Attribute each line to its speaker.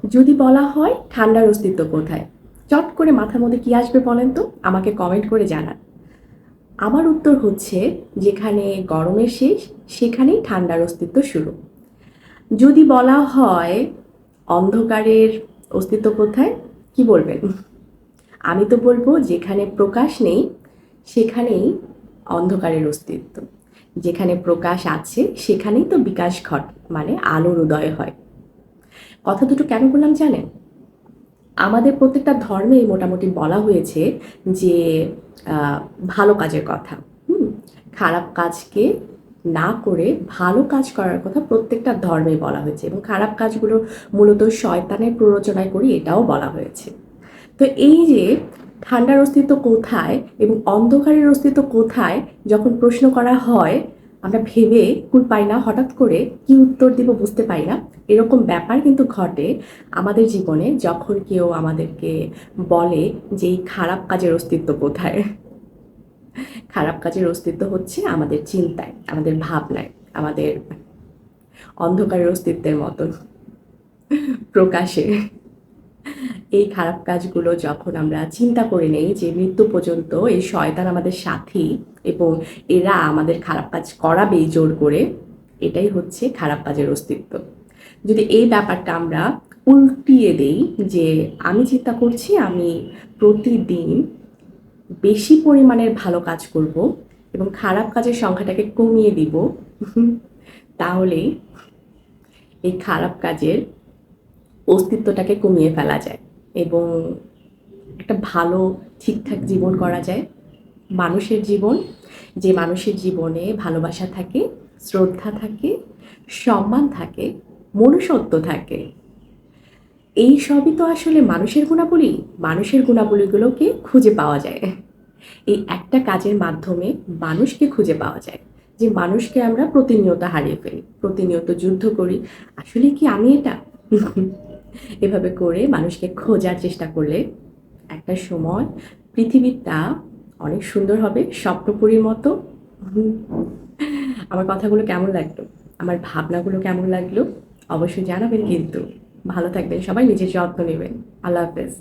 Speaker 1: যদি বলা হয় ঠান্ডার অস্তিত্ব কোথায়, চট করে মাথার মধ্যে কি আসবে বলেন তো? আমাকে কমেন্ট করে জানান। আমার উত্তর হচ্ছে, যেখানে গরমের শেষ সেখানেই ঠান্ডার অস্তিত্ব শুরু। যদি বলা হয় অন্ধকারের অস্তিত্ব কোথায়, কি বলবেন? আমি তো বলবো যেখানে প্রকাশ নেই সেখানেই অন্ধকারের অস্তিত্ব। যেখানে প্রকাশ আছে সেখানেই তো বিকাশ মানে আলোর উদয় হয়। কথা দুটো কেন বললাম জানেন? আমাদের প্রত্যেকটা ধর্মেই মোটামুটি বলা হয়েছে যে ভালো কাজের কথা। হুম? খারাপ কাজকে না করে ভালো কাজ করার কথা প্রত্যেকটা ধর্মেই বলা হয়েছে, এবং খারাপ কাজগুলো মূলত শয়তানের প্ররোচনায় করি এটাও বলা হয়েছে। তো এই যে ঠান্ডার অস্তিত্ব কোথায় এবং অন্ধকারের অস্তিত্ব কোথায় যখন প্রশ্ন করা হয়, আমরা ভেবে কুল পাই না, হঠাৎ করে কি উত্তর দিব বুঝতে পারি না। এরকম ব্যাপার কিন্তু ঘটে আমাদের জীবনে, যখন কেউ আমাদেরকে বলে যে এই খারাপ কাজের অস্তিত্ব কোথায়। খারাপ কাজের অস্তিত্ব হচ্ছে আমাদের চিন্তায়, আমাদের ভাবনায়, আমাদের অন্ধকারের অস্তিত্বের মতন প্রকাশে। এই খারাপ কাজগুলো যখন আমরা চিন্তা করে নেই যে মৃত্যু পর্যন্ত এই শয়তান আমাদের সাথী এবং এরা আমাদের খারাপ কাজ করাবেই জোর করে, এটাই হচ্ছে খারাপ কাজের অস্তিত্ব। যদি এই ব্যাপারটা আমরা উল্টিয়ে দেই যে আমি চিন্তা করছি আমি প্রতিদিন বেশি পরিমাণের ভালো কাজ করব এবং খারাপ কাজের সংখ্যাটাকে কমিয়ে দিব, তাহলেই এই খারাপ কাজের অস্তিত্বটাকে কমিয়ে ফেলা যায় এবং একটা ভালো ঠিকঠাক জীবন করা যায়। মানুষের জীবন, যে মানুষের জীবনে ভালোবাসা থাকে, শ্রদ্ধা থাকে, সম্মান থাকে, মনুষ্যত্ব থাকে, এই সবই তো আসলে মানুষের গুণাবলী। মানুষের গুণাবলীগুলোকে খুঁজে পাওয়া যায় এই একটা কাজের মাধ্যমে। মানুষকে খুঁজে পাওয়া যায়, যে মানুষকে আমরা প্রতিনিয়ত হারিয়ে ফেলি, প্রতিনিয়ত যুদ্ধ করি। আসলে কি আমি এটা? এভাবে করে মানুষকে খোঁজার চেষ্টা করলে একটা সময় পৃথিবীটা অনেক সুন্দর হবে, স্বপ্নপুরীর মতো। হুম। আমার কথাগুলো কেমন লাগলো, আমার ভাবনাগুলো কেমন লাগলো, অবশ্যই জানাবেন কিন্তু। ভালো থাকবেন সবাই, নিজের যত্ন নেবেন। আল্লাহ হাফেজ।